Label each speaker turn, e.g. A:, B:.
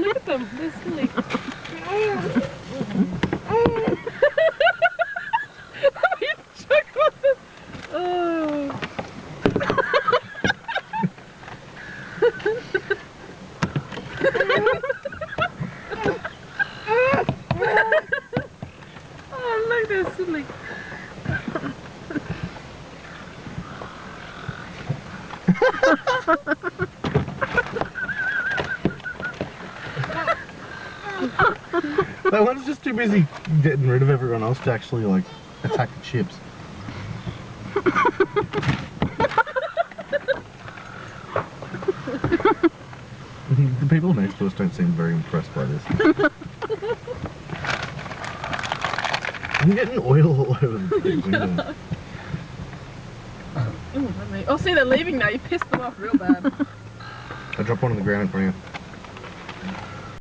A: look at them. They're silly. You choked on them. Oh. Oh, look, they're silly.
B: That one's just too busy getting rid of everyone else to actually, like, attack the chips. The people next to us don't seem very impressed by this. I'm getting oil all over the window.
A: Oh, see, they're leaving now. You pissed them off real bad.
B: I dropped one on the ground in front of you.